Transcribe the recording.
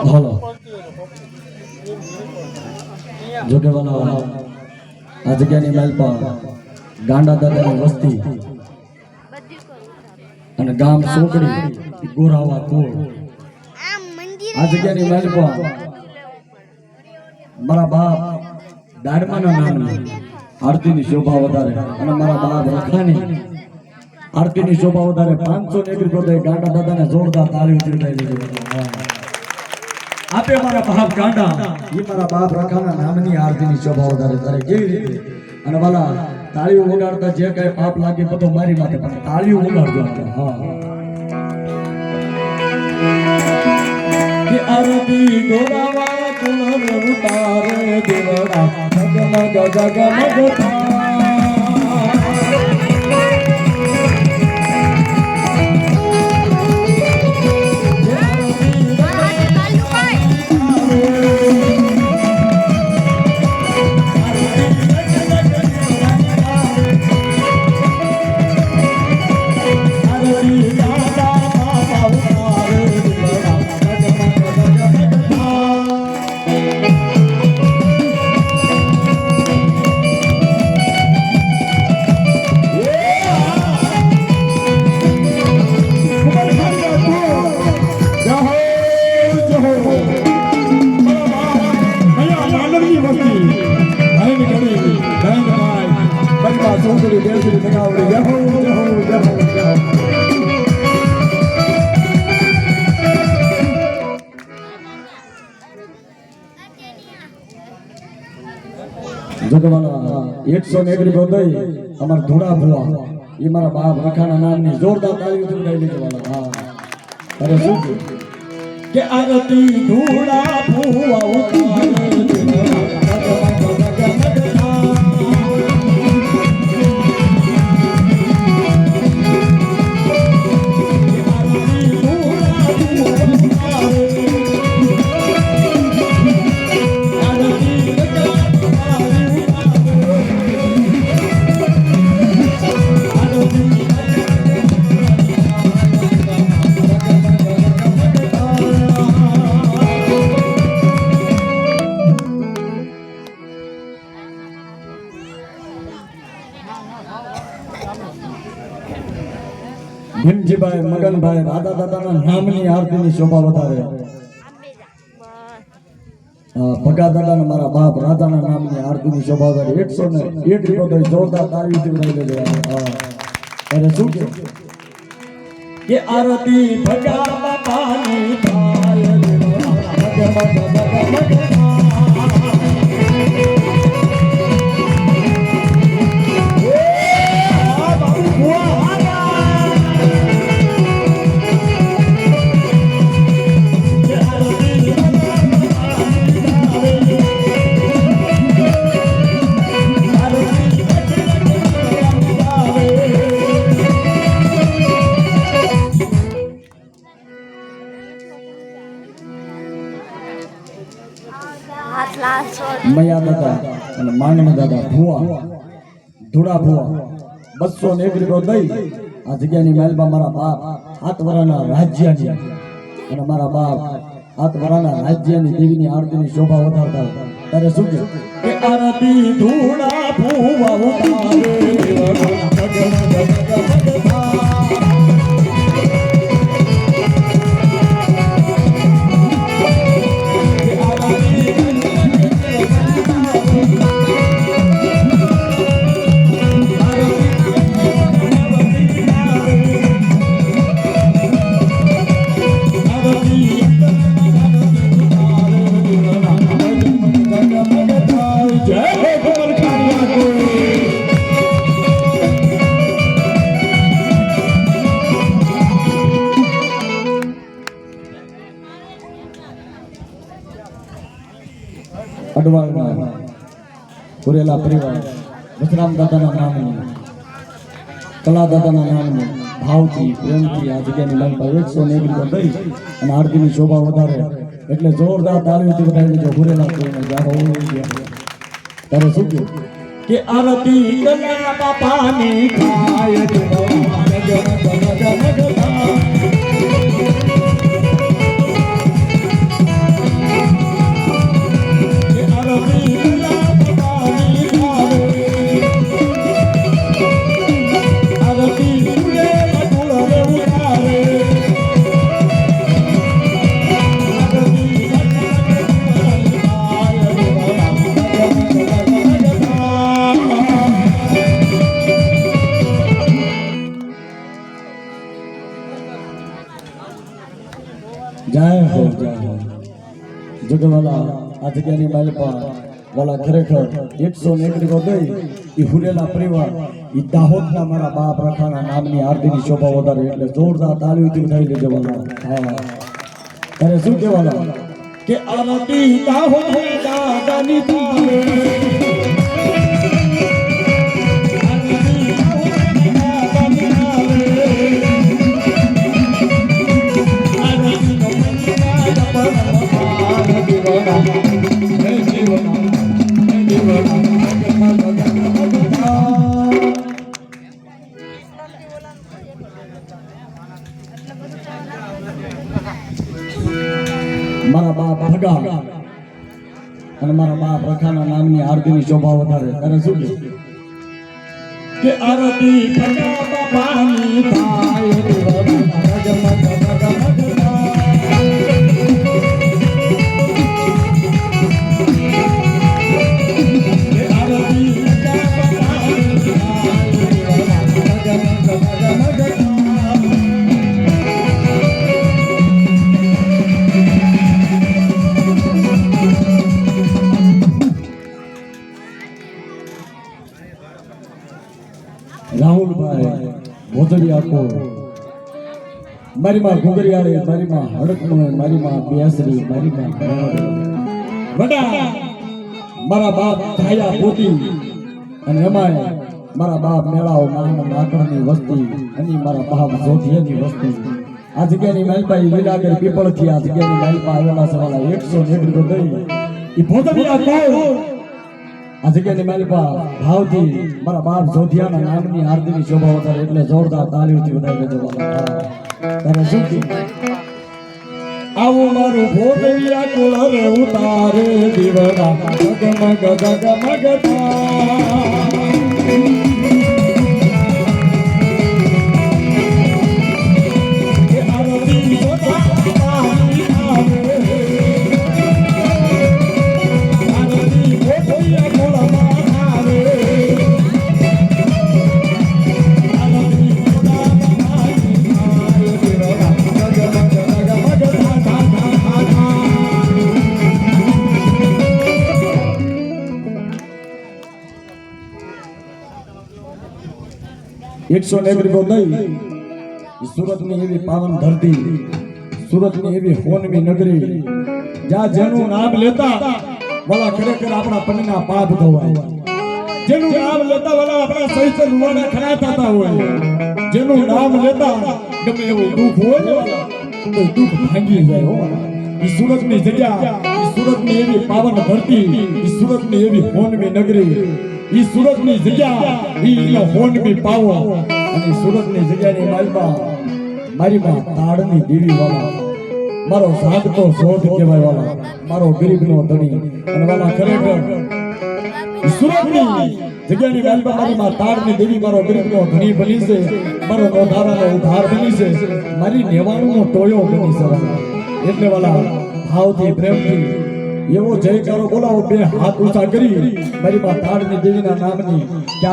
હાલો જોકે વાલા આ જગ્યાની મહેલ પર ગાંડા દાદાની વસ્તી અને ગામ સોકડી ગોરાવા કોળ આ જગ્યાની મહેલ પર મારા બાપ દાડમાના નામની આરતીની શોભા વધારે અને મારા બાપ રખાની આરતીની શોભા વધારે 500 એકરી ગોદે ગાંડા દાદાને જોરદાર તાળીઓ ચીરડાઈ દીધી આપે મારા બાપ ગાંડા એ મારા બાપ રખાના નામની આરતીની શોભા વધારે તારે કેવી રીતે અને વાલા તાળીઓ વગાડતા જે કઈ પાપ લાગે બધો મારી માટે પણ તાળીઓ વગાડજો હા કે આરતી ગોરાવા કુલર ઉતારે દેવડા જગમગ જગમગ જગવાલા 100 એકરી ગોદઈ અમાર ધોડા ભુવા એ મારા બાપ રખાના નામની જોરદાર તાળીઓ ચીરડાઈ દીધી વાલા હા અરે શું કે આરતી ધોડા ભુવા ઉતારે ભીમજીભાઈ મગનભાઈ રાધા દાદાના નામની આરતીની શોભા વધારે ભગા દાદાના મારા બાપ રાધાના નામની આરતીની શોભા વધારે 101 રૂપિયા જોરદાર તાળીઓથી બનાવી દેજો અરે શું કે આરતી ભગા બાપાની થાય મયા દાદા અને માંગના દાદા ભુવા ધોડા ભુવા 201 એકરી દઈ આ જગ્યાની મહેલમાં મારા બાપ 7 વરાના રાજ્યની અને મારા બાપ 7 વરાના રાજ્યની દેવીની આરતીની શોભા વધારતા ત્યારે શું કે આરતી ધોડા ભુવા ઉતારે અડવાળના પુરેલા પરિવાર બસરામ દાદાના નામની કલા દાદાના નામની ભાવથી પ્રેમથી આ જગ્યાની લંબ 101 દઈ અને આરતીની શોભા વધારે એટલે જોરદાર તાળીઓથી વધારી જો પુરેલા પરિવાર જાગો ત્યારે શું કે આરતી કલા બાપાની થાય જય હો જગવાલા આ જગ્યાની માલિપા વાલા ખરેખર 101 કો દઈ ઈ હુરેલા પરિવાર ઈ દાહોદના મારા બાપ રખાના નામની આરતીની શોભા વધારે એટલે જોરદાર તાળીઓથી વધાવી લેજો વાલા. હા અરે શું કહેવાલા કે આરતી દાહોદ દાદાની ધારે મારા બાપ ભગા અને મારા બાપ રખાના નામની આરતીની શોભા વધારે ત્યારે શું કે આરતી ભગા બાપાની થાય રાહુલભાઈ ભોજડિયા કો મારી માં ઘુગરિયાળે મારી માં હડકનો મારી માં બેસરી મારી માં વડા મારા બાપ થાયા પોતી અને એમાંય મારા બાપ મેળાઓ માન લાકડની વસ્તી અને મારા બાપ જોધિયાની વસ્તી આ જગ્યાની માલપાઈ લીલાગર પીપળથી આ જગ્યાની માલપા આવેલા સવાલા 101 કો દઈ ઈ ભોજડિયા કો આ જગ્યાની માલિપા ભાવથી મારા બાપ જોધિયાના નામની આરતીની શોભા વધારે એટલે જોરદાર તાળીઓથી વધાવી લેજો. તારે શું આવું મારું ભોગવિયા કુળ રે ઉતારે દીવડા જગમગ જગમગ એકસો નેગરીકો દઈ સુરતની એવી પાવન ધરતી સુરતની એવી હોનવી નગરી જ્યાં જેનું નામ લેતા વાલા ખરેખર આપણા પન્ના પાપ ધોવાય, જેનું નામ લેતા વાલા આપણા સહિત રૂવાના ખરા થતા હોય, જેનું નામ લેતા ગમે એવું દુઃખ હોય ને વાલા તો દુઃખ ભાંગી જાય હો. ઈ સુરતની જગ્યા, ઈ સુરતની એવી પાવન ધરતી, ઈ સુરતની એવી હોનવી નગરી, ઈ સુરતની જગ્યા, ઈ હોનવી પાવો અને સુરતની જગ્યાની મારી માં તાળની દેવી વાળા મારો સાગતો શોધ કહેવાય વાળા મારો ગરીબનો ધણી અને વાળા ખરેખર સુરતની જગ્યાની મારી માં તાળની દેવી મારો ગરીબનો ધણી બની છે, મારો નોધારાનો ઉધાર બની છે, મારી નેવાણુનો ટોયો બની છે વાળા. એટલે વાળા ભાવથી પ્રેમથી એવો જયકારો બોલાવો, બે હાથ ઊંચા કરી મારી માં તાળની દેવીના નામની કે